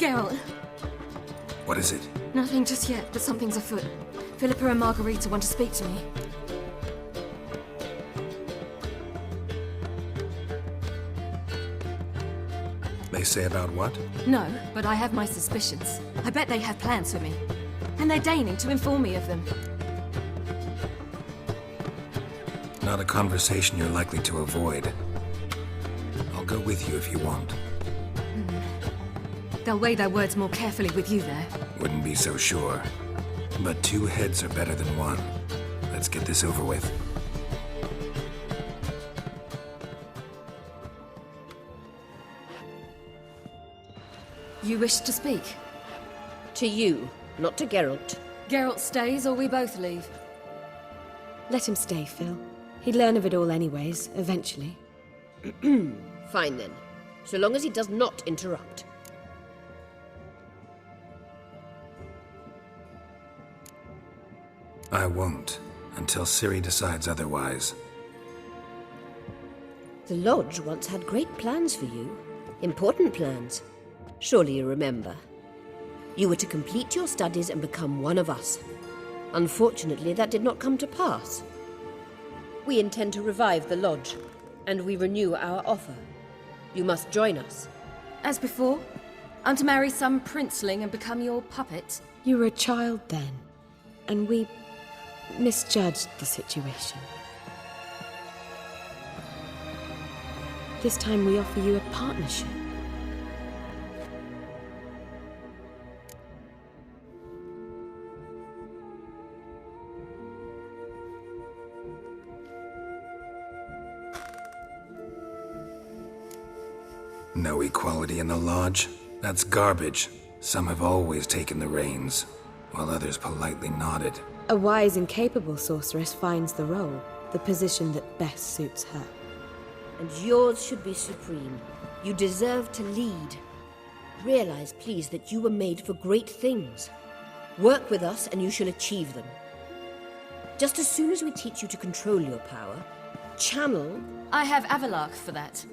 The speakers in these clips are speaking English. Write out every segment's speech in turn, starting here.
Geralt. What is it? Nothing just yet, but something's afoot. Philippa and Margarita want to speak to me. They say about what? No, but I have my suspicions. I bet they have plans for me. And they're deigning to inform me of them. Not a conversation you're likely to avoid. I'll go with you if you want. They'll weigh their words more carefully with you there. Wouldn't be so sure. But 2 heads are better than 1. Let's get this over with. You wish to speak? To you, not to Geralt. Geralt stays or we both leave? Let him stay, Phil. He'd learn of it all anyways, eventually. Fine then, so long as he does not interrupt. I won't, until Ciri decides otherwise. The Lodge once had great plans for you. Important plans. Surely you remember. You were to complete your studies and become one of us. Unfortunately, that did not come to pass. We intend to revive the Lodge, and we renew our offer. You must join us. As before? I'm to marry some princeling and become your puppet? You were a child then, and we misjudged the situation. This time we offer you a partnership. No equality in the Lodge? That's garbage. Some have always taken the reins, while others politely nodded. A wise and capable sorceress finds the role, the position that best suits her. And yours should be supreme. You deserve to lead. Realize, please, that you were made for great things. Work with us and you shall achieve them. Just as soon as we teach you to control your power, channel... I have Avalark for that.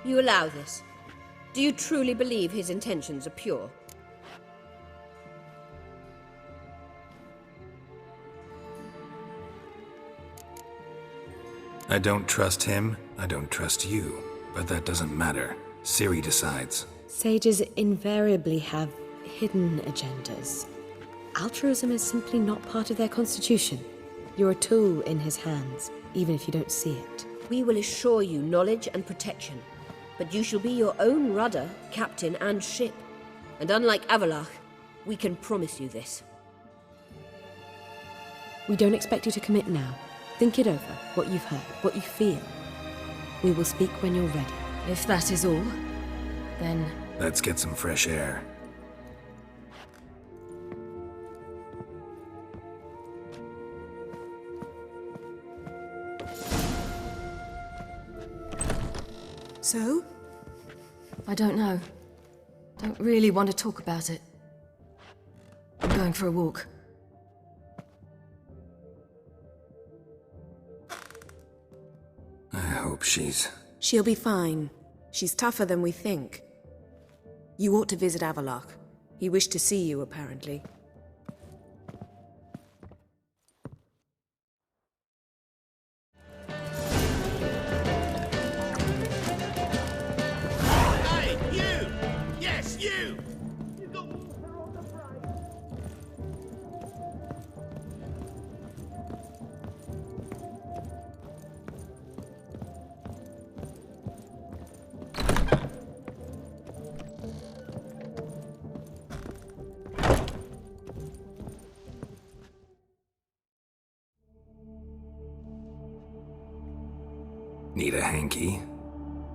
You allow this. Do you truly believe his intentions are pure? I don't trust him, I don't trust you. But that doesn't matter. Ciri decides. Sages invariably have hidden agendas. Altruism is simply not part of their constitution. You're a tool in his hands, even if you don't see it. We will assure you knowledge and protection. But you shall be your own rudder, captain, and ship. And unlike Avalark, we can promise you this. We don't expect you to commit now. Think it over, what you've heard, what you feel. We will speak when you're ready. If that is all, then... Let's get some fresh air. So? I don't know. Don't really want to talk about it. I'm going for a walk. I hope she's... She'll be fine. She's tougher than we think. You ought to visit Avalark. He wished to see you, apparently. Hey, you! Yes, you! Need a hanky?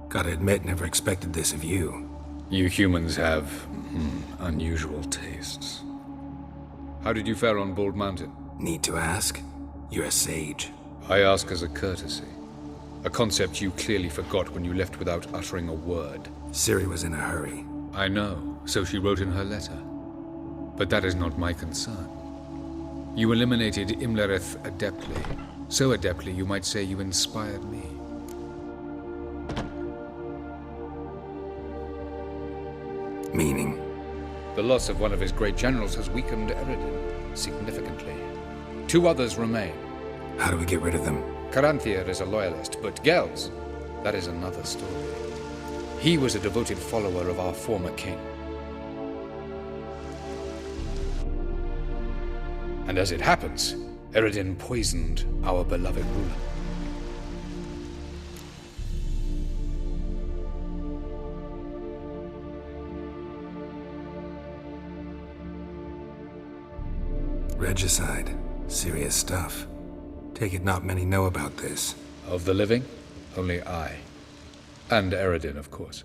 Gotta admit, never expected this of you. You humans have unusual tastes. How did you fare on Bald Mountain? Need to ask? You're a sage. I ask as a courtesy. A concept you clearly forgot when you left without uttering a word. Ciri was in a hurry. I know, so she wrote in her letter. But that is not my concern. You eliminated Imlerith adeptly. So adeptly, you might say you inspired me. Meaning? The loss of one of his great generals has weakened Eredin significantly. 2 others remain. How do we get rid of them? Caranthir is a loyalist, but Gels, that is another story. He was a devoted follower of our former king. And as it happens, Eredin poisoned our beloved ruler. Regicide. Serious stuff. Take it not many know about this. Of the living, only I. And Eredin, of course.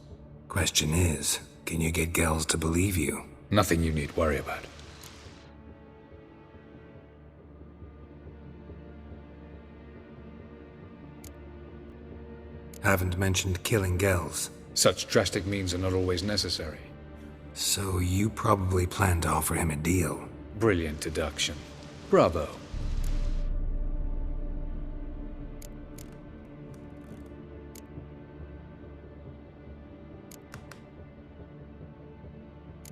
Question is, can you get Gels to believe you? Nothing you need worry about. Haven't mentioned killing Gels. Such drastic means are not always necessary. So you probably plan to offer him a deal. Brilliant deduction. Bravo.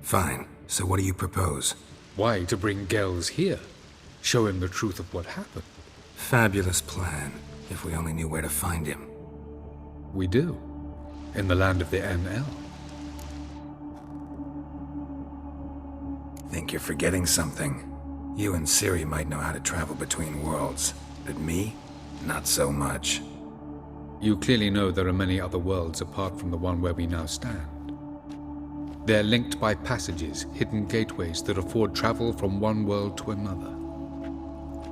Fine. So what do you propose? Why, to bring Gels here? Show him the truth of what happened. Fabulous plan, if we only knew where to find him. We do. In the land of the NL. Think you're forgetting something. You and Ciri might know how to travel between worlds, but me? Not so much. You clearly know there are many other worlds apart from the one where we now stand. They're linked by passages, hidden gateways that afford travel from one world to another.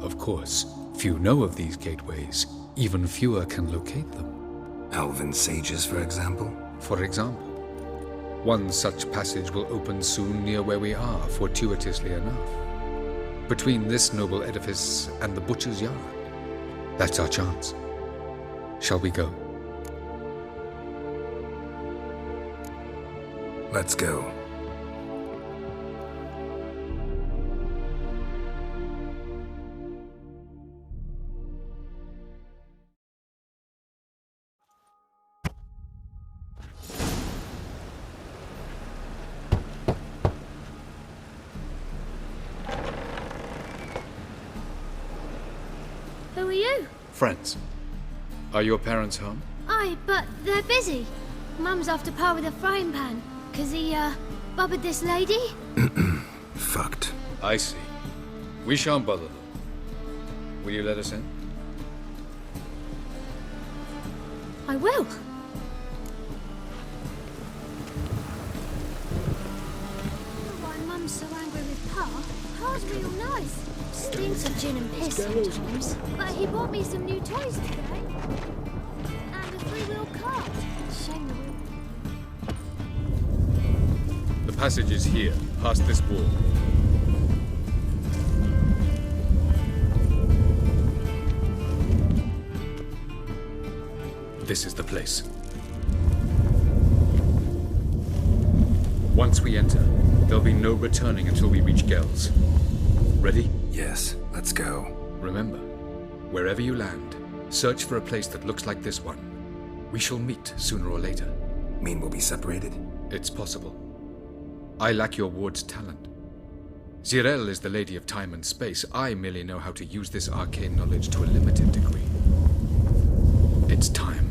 Of course, few know of these gateways. Even fewer can locate them. Elven sages, for example? For example, one such passage will open soon near where we are, fortuitously enough. Between this noble edifice and the butcher's yard. That's our chance. Shall we go? Let's go. Who are you? Friends. Are your parents home? Aye, but they're busy. Mum's off to par with a frying pan, 'cause he, bubbered this lady? Fucked. I see. We shan't bother them. Will you let us in? I will. Why Mum's so angry with Pa? Pa's real nice. Stinks of gin and piss sometimes. But he bought me some new toys today. And a 3-wheel cart. Shame the wheel. The passage is here, past this wall. This is the place. Once we enter, there'll be no returning until we reach Gels. Ready? Yes, let's go. Remember, wherever you land, search for a place that looks like this one. We shall meet sooner or later. Mean we'll be separated? It's possible. I lack your ward's talent. Zirel is the lady of time and space. I merely know how to use this arcane knowledge to a limited degree. It's time.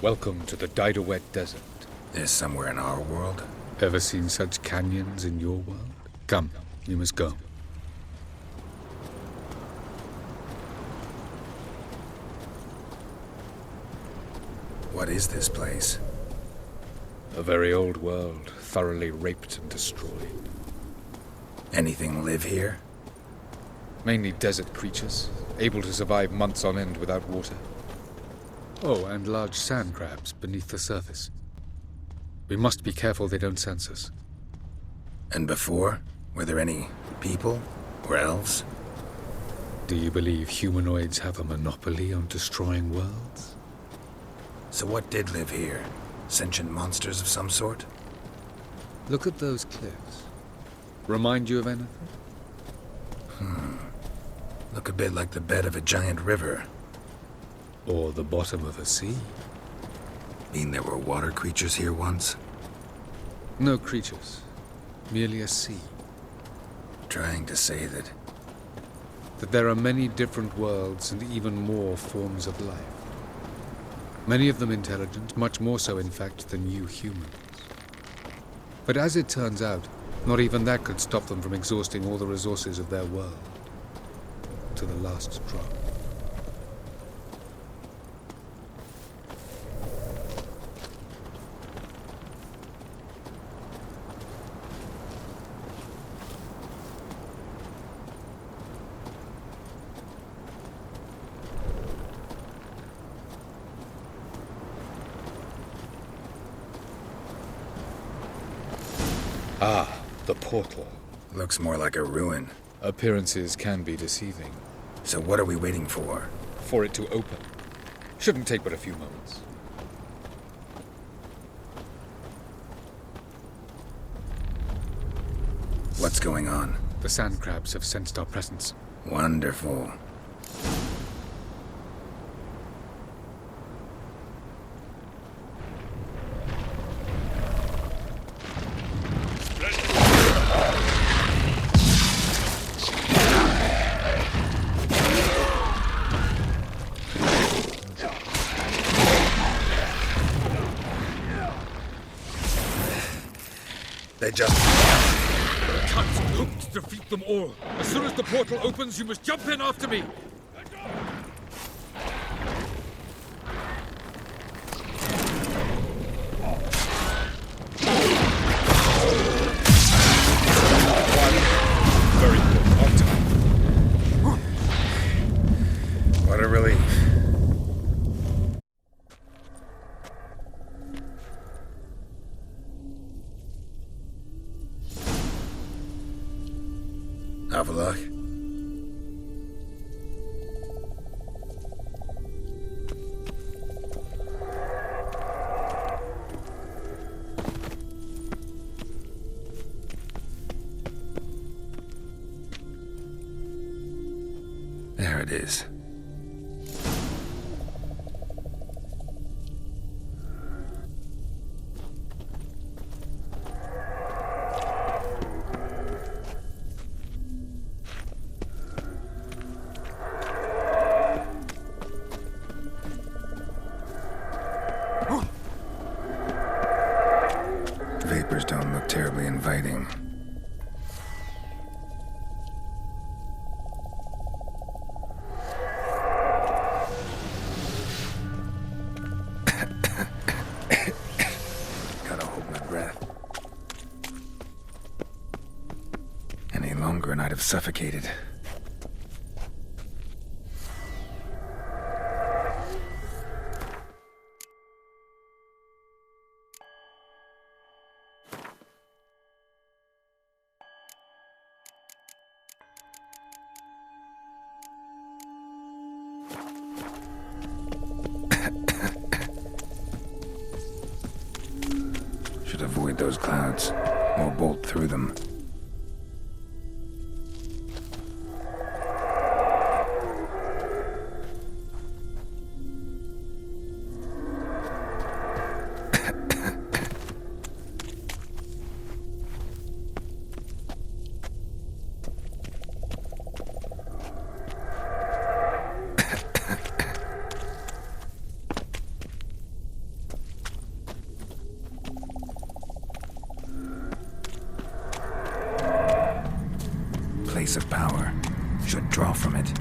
Welcome to the Didowet Desert. This somewhere in our world? Ever seen such canyons in your world? Come, you must go. What is this place? A very old world, thoroughly raped and destroyed. Anything live here? Mainly desert creatures, able to survive months on end without water. Oh, and large sand crabs beneath the surface. We must be careful they don't sense us. And before? Were there any people? Or elves? Do you believe humanoids have a monopoly on destroying worlds? So what did live here? Sentient monsters of some sort? Look at those cliffs. Remind you of anything? Look a bit like the bed of a giant river. Or the bottom of a sea? Mean there were water creatures here once? No creatures. Merely a sea. Trying to say that... That there are many different worlds and even more forms of life. Many of them intelligent, much more so in fact than you humans. But as it turns out, not even that could stop them from exhausting all the resources of their world. To the last drop. Ah, the portal. Looks more like a ruin. Appearances can be deceiving. So what are we waiting for? For it to open. Shouldn't take but a few moments. What's going on? The sand crabs have sensed our presence. Wonderful. They just... Can't hope to defeat them all. As soon as the portal opens, you must jump in after me. Very good. On time. What a relief. Avalok? There it is. Vapors don't look terribly inviting. Gotta hold my breath. Any longer and I'd have suffocated. Should avoid those clouds, or bolt through them. place of power. Should draw from it.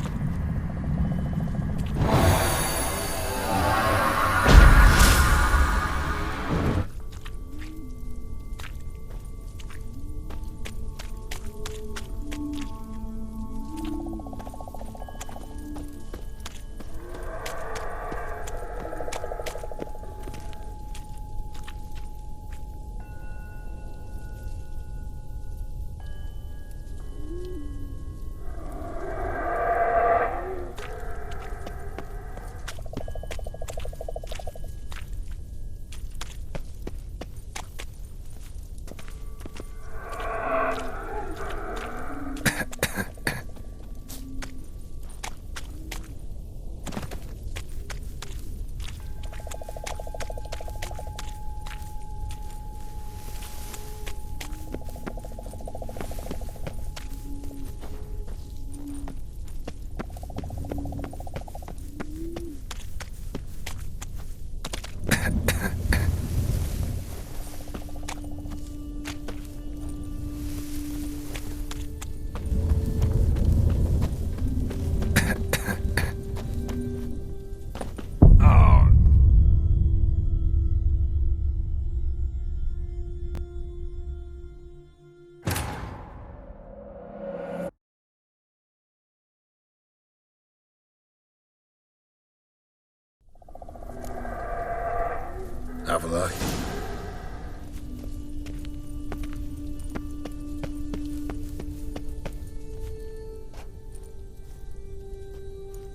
Avalok.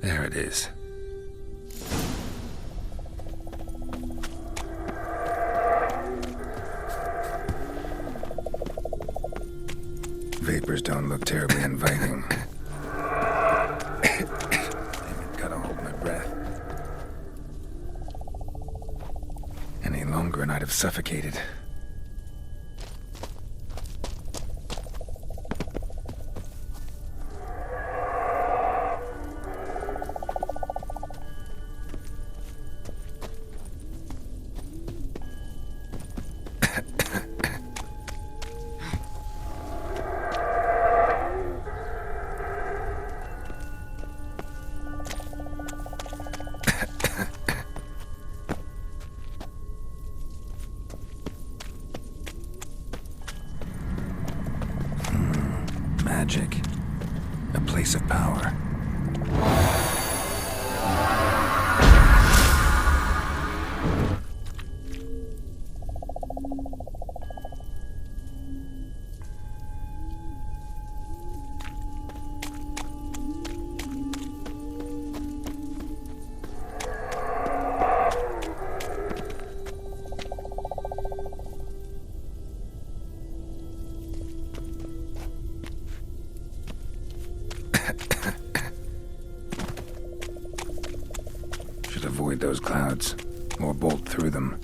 There it is. Vapors don't look terribly inviting. Gotta hold my breath. Any longer and I'd have suffocated. Magic. A place of power. Should avoid those clouds, or bolt through them.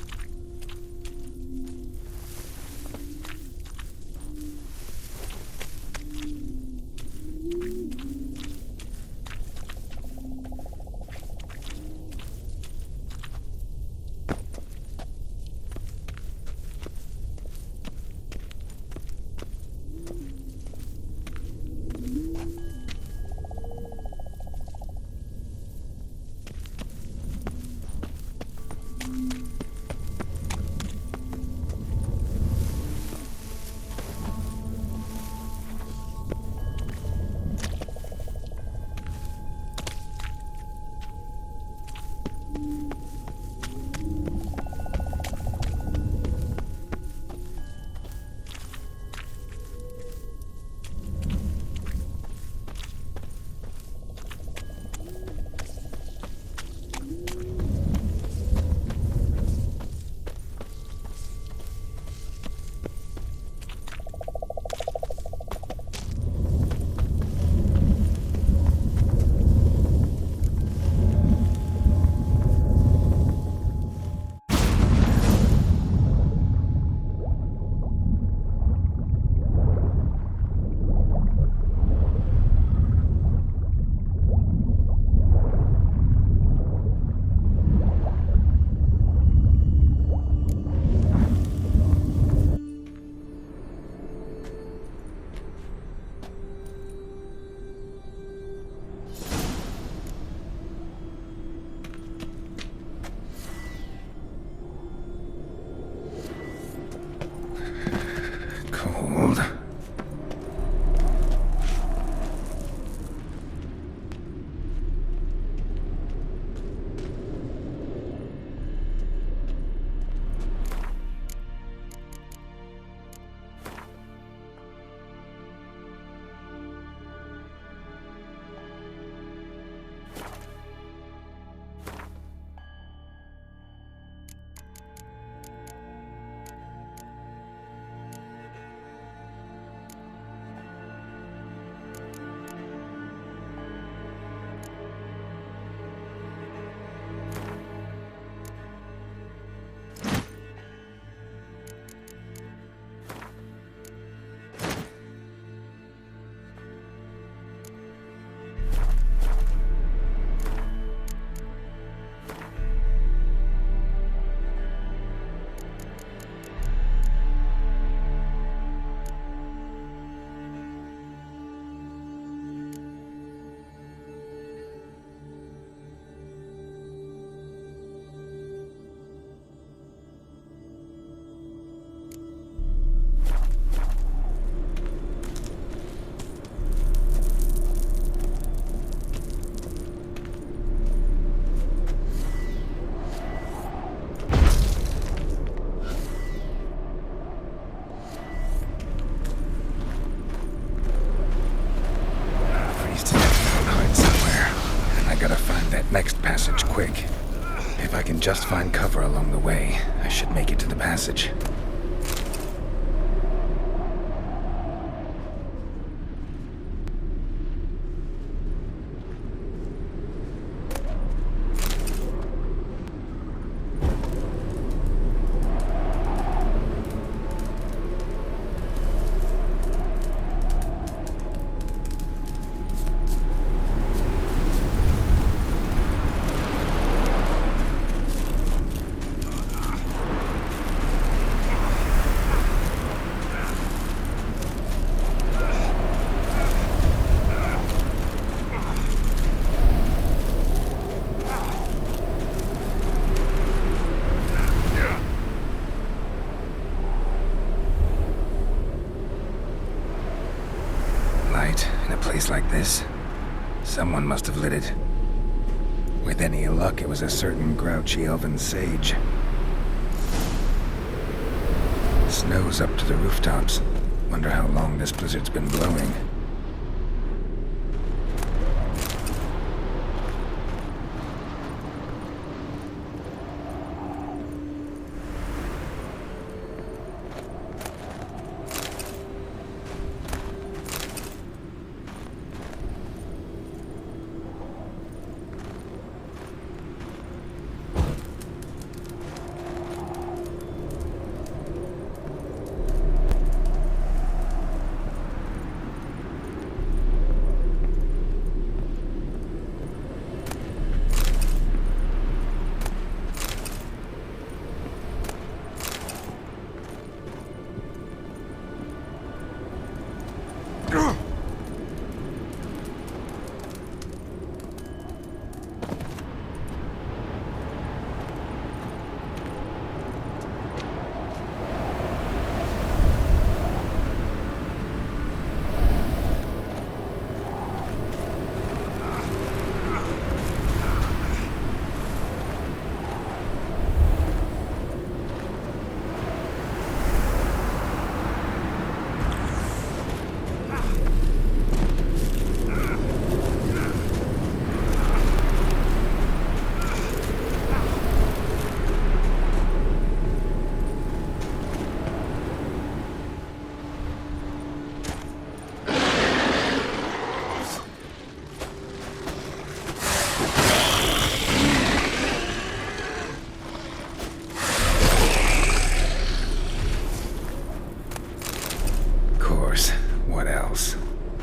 quick. If I can just find cover along the way, I should make it to the passage. In a place like this, someone must have lit it. With any luck, it was a certain grouchy elven sage. Snow's up to the rooftops. Wonder how long this blizzard's been blowing.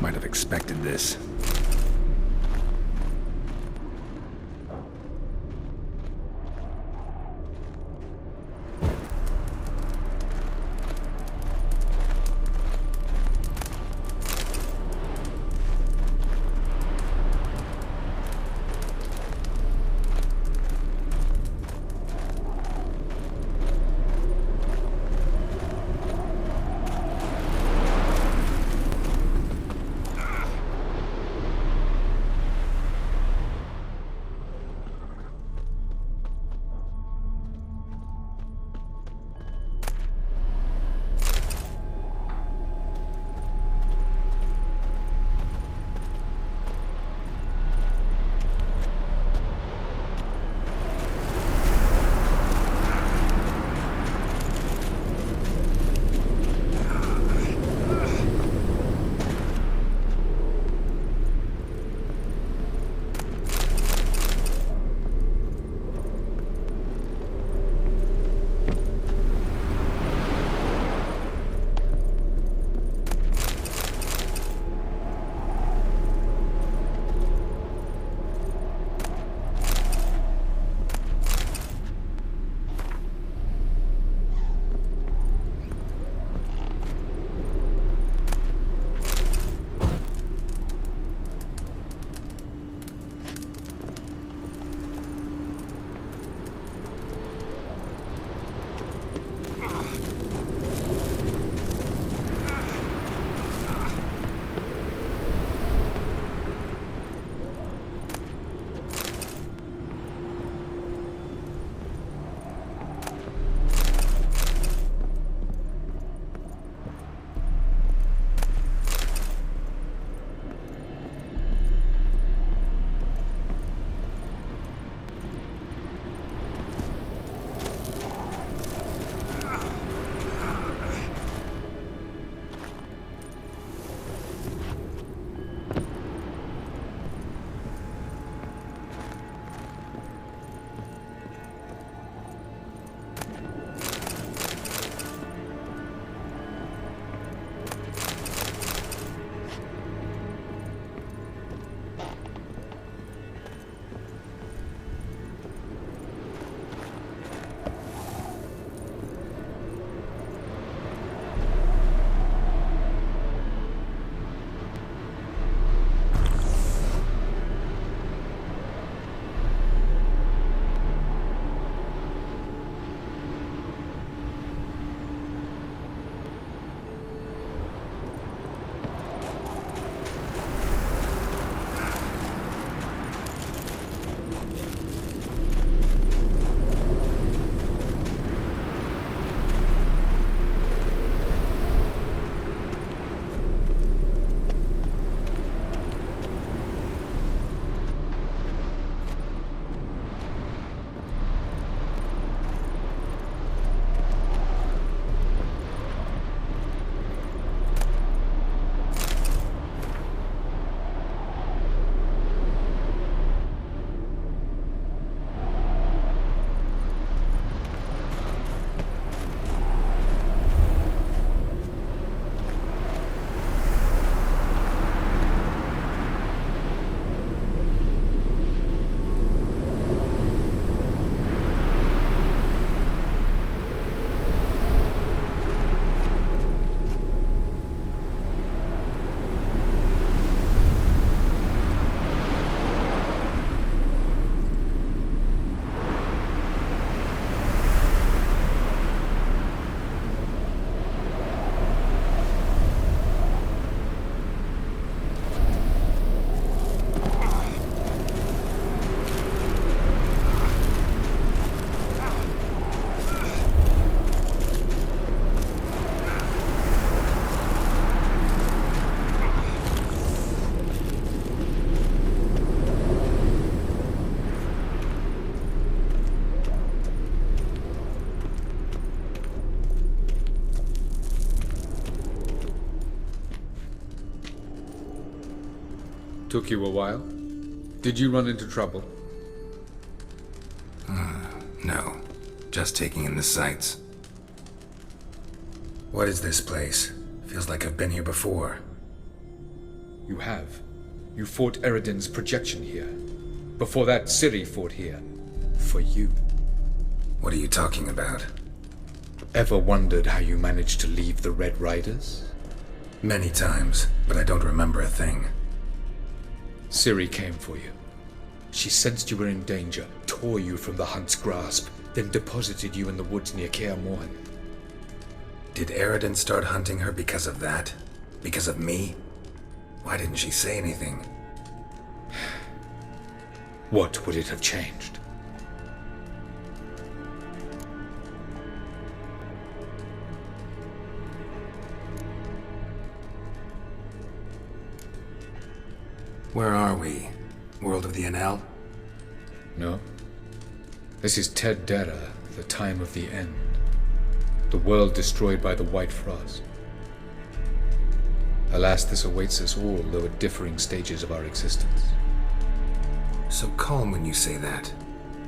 Might have expected this. Took you a while? Did you run into trouble? No. Just taking in the sights. What is this place? Feels like I've been here before. You have. You fought Eredin's projection here. Before that, Ciri fought here. For you. What are you talking about? Ever wondered how you managed to leave the Red Riders? Many times, but I don't remember a thing. Ciri came for you. She sensed you were in danger, tore you from the Hunt's grasp, then deposited you in the woods near Kaer Morhen. Did Eredin start hunting her because of that? Because of me? Why didn't she say anything? What would it have changed? Where are we? World of the NL? No. This is Ted Dara, the time of the end. The world destroyed by the White Frost. Alas, this awaits us all, though at differing stages of our existence. So calm when you say that.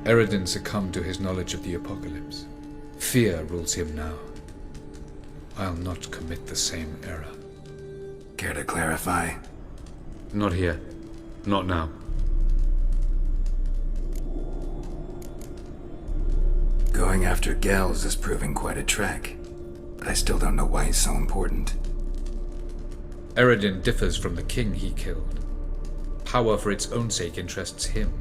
Eredin succumbed to his knowledge of the apocalypse. Fear rules him now. I'll not commit the same error. Care to clarify? Not here. Not now. Going after Gels is proving quite a trek, but I still don't know why he's so important. Eredin differs from the king he killed. Power for its own sake interests him.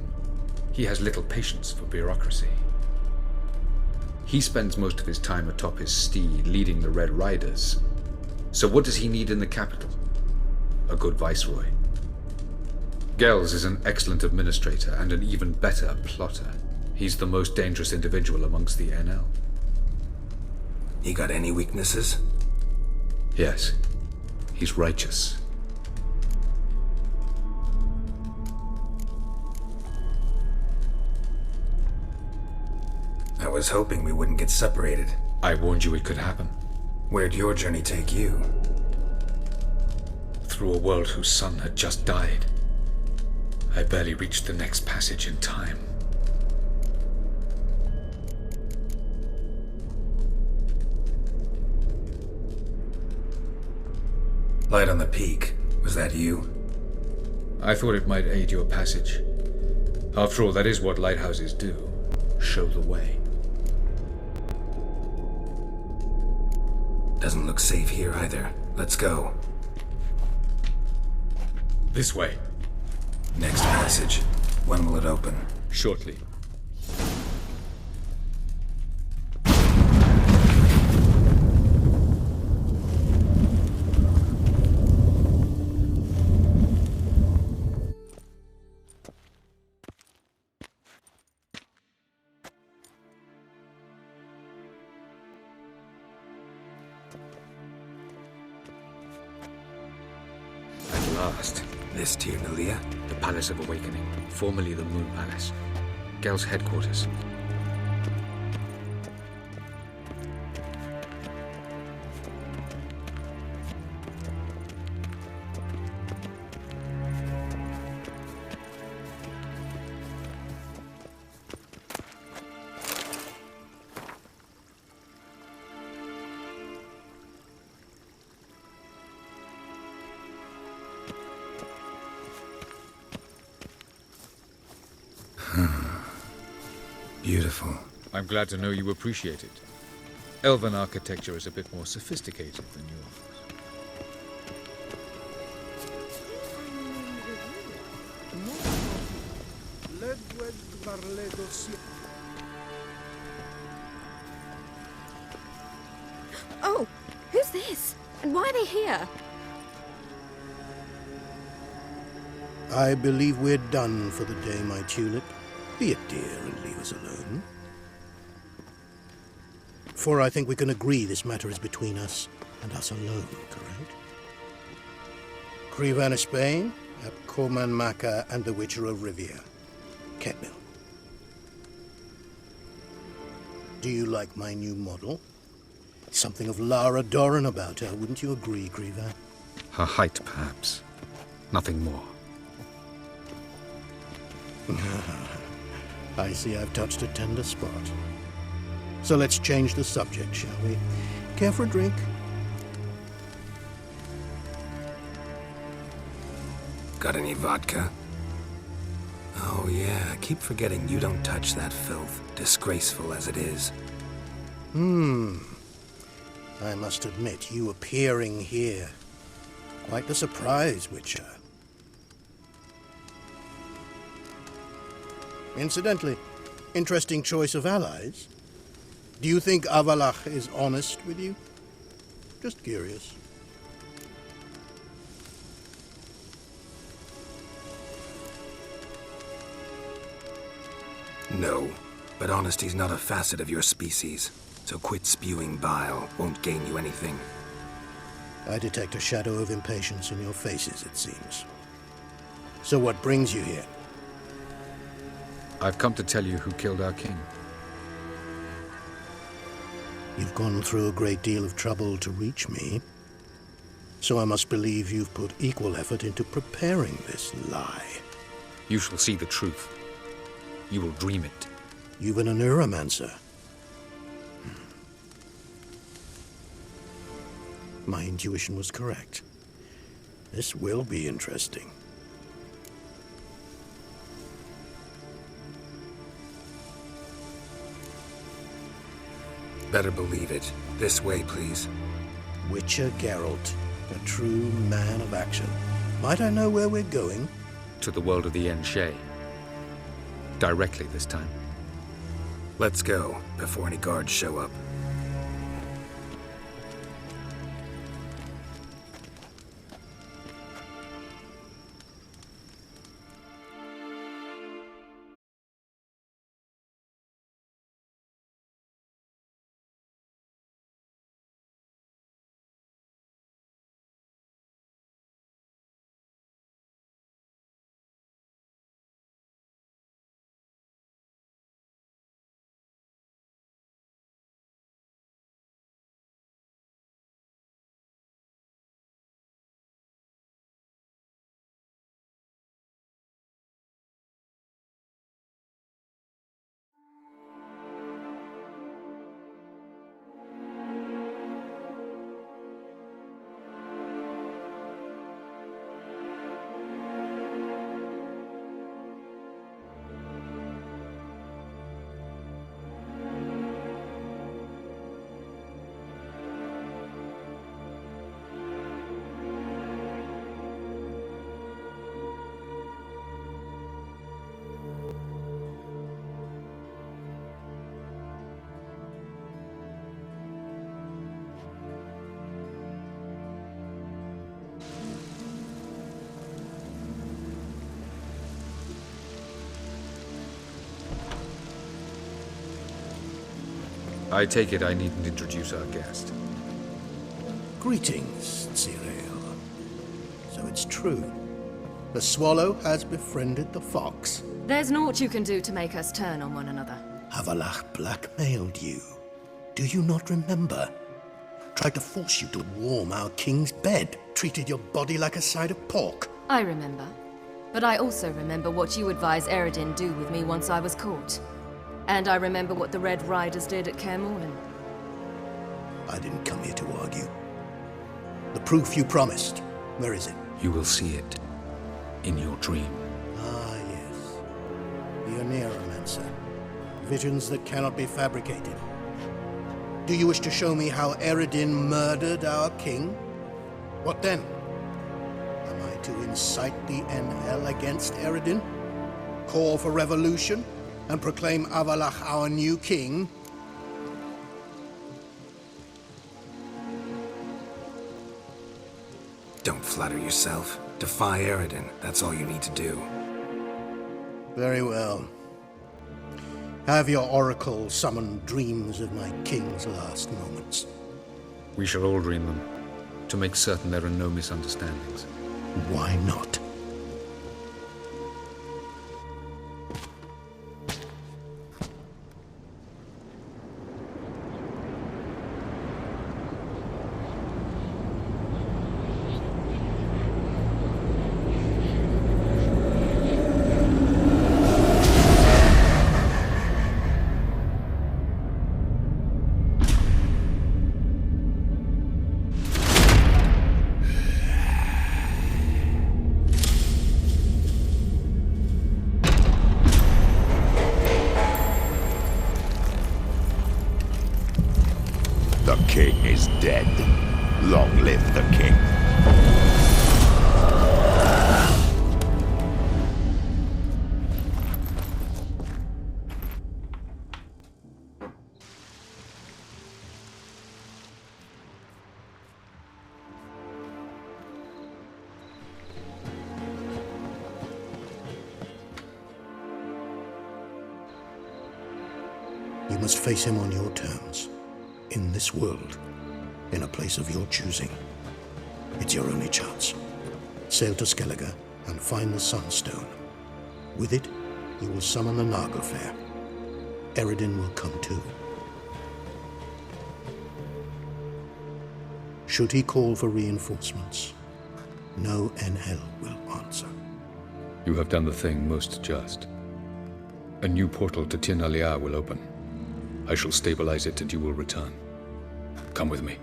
He has little patience for bureaucracy. He spends most of his time atop his steed, leading the Red Riders. So what does he need in the capital? A good viceroy. Gels is an excellent administrator and an even better plotter. He's the most dangerous individual amongst the NL. He got any weaknesses? Yes. He's righteous. I was hoping we wouldn't get separated. I warned you it could happen. Where'd your journey take you? Through a world whose son had just died. I barely reached the next passage in time. Light on the peak. Was that you? I thought it might aid your passage. After all, that is what lighthouses do. Show the way. Doesn't look safe here either. Let's go. This way. Next passage. When will it open? Shortly. At last. This Tirnalia? The Palace of Awakening, formerly the Moon Palace. Gel's headquarters. Beautiful. I'm glad to know you appreciate it. Elven architecture is a bit more sophisticated than yours. Oh, who's this? And why are they here? I believe we're done for the day, my tulip. Be a dear and leave us alone. For I think we can agree this matter is between us and us alone, correct? Krivan of Spain, Abcorman Maka, and the Witcher of Rivia. Ketmil. Do you like my new model? Something of Lara Doran about her, wouldn't you agree, Krivan? Her height, perhaps. Nothing more. I see I've touched a tender spot. So let's change the subject, shall we? Care for a drink? Got any vodka? Oh yeah, I keep forgetting you don't touch that filth, disgraceful as it is. I must admit, you appearing here, quite the surprise, Witcher. Incidentally, interesting choice of allies. Do you think Avalach is honest with you? Just curious. No, but honesty's not a facet of your species. So quit spewing bile, won't gain you anything. I detect a shadow of impatience in your faces, it seems. So what brings you here? I've come to tell you who killed our king. You've gone through a great deal of trouble to reach me. So I must believe you've put equal effort into preparing this lie. You shall see the truth. You will dream it. You've been a neuromancer. My intuition was correct. This will be interesting. Better believe it. This way, please. Witcher Geralt, a true man of action. Might I know where we're going? To the world of the Enshe. Directly this time. Let's go, before any guards show up. I take it I needn't introduce our guest. Greetings, Cyril. So it's true. The swallow has befriended the fox. There's naught you can do to make us turn on one another. Avalach blackmailed you. Do you not remember? Tried to force you to warm our king's bed. Treated your body like a side of pork. I remember. But I also remember what you advised Eredin do with me once I was caught. And I remember what the Red Riders did at Kaer Morhen. I didn't come here to argue. The proof you promised, where is it? You will see it in your dream. Ah, yes. The Neuromancer. Visions that cannot be fabricated. Do you wish to show me how Eredin murdered our king? What then? Am I to incite the NL against Eredin? Call for revolution? And proclaim Avalach our new king? Don't flatter yourself. Defy Eredin. That's all you need to do. Very well. Have your oracle summon dreams of my king's last moments. We shall all dream them, to make certain there are no misunderstandings. Why not? dead. Long live the king. You must face him on your terms. In this world. In a place of your choosing. It's your only chance. Sail to Skellige and find the Sunstone. With it, you will summon the Naga Fair. Eredin will come too. Should he call for reinforcements, no NL will answer. You have done the thing most just. A new portal to Tir Nalia will open. I shall stabilize it and you will return. Come with me.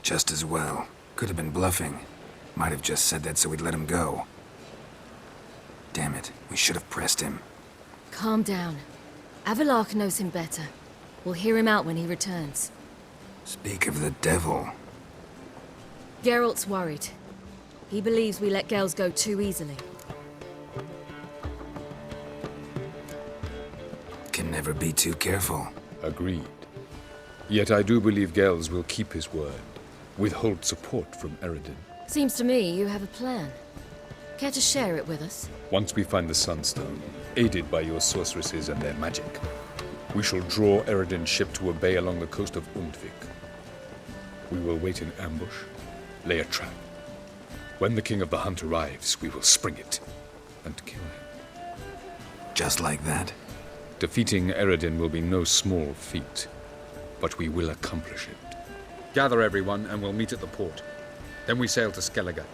Just as well. Could have been bluffing. Might have just said that so we'd let him go. Damn it, we should have pressed him. Calm down. Avalark knows him better. We'll hear him out when he returns. Speak of the devil. Geralt's worried. He believes we let Gels go too easily. Can never be too careful. Agreed. Yet I do believe Gels will keep his word. Withhold support from Eredin. Seems to me you have a plan. Care to share it with us? Once we find the Sunstone, aided by your sorceresses and their magic, we shall draw Eredin's ship to a bay along the coast of Undvik. We will wait in ambush, lay a trap. When the King of the Hunt arrives, we will spring it and kill him. Just like that? Defeating Eredin will be no small feat, but we will accomplish it. Gather everyone and we'll meet at the port. Then we sail to Skellige.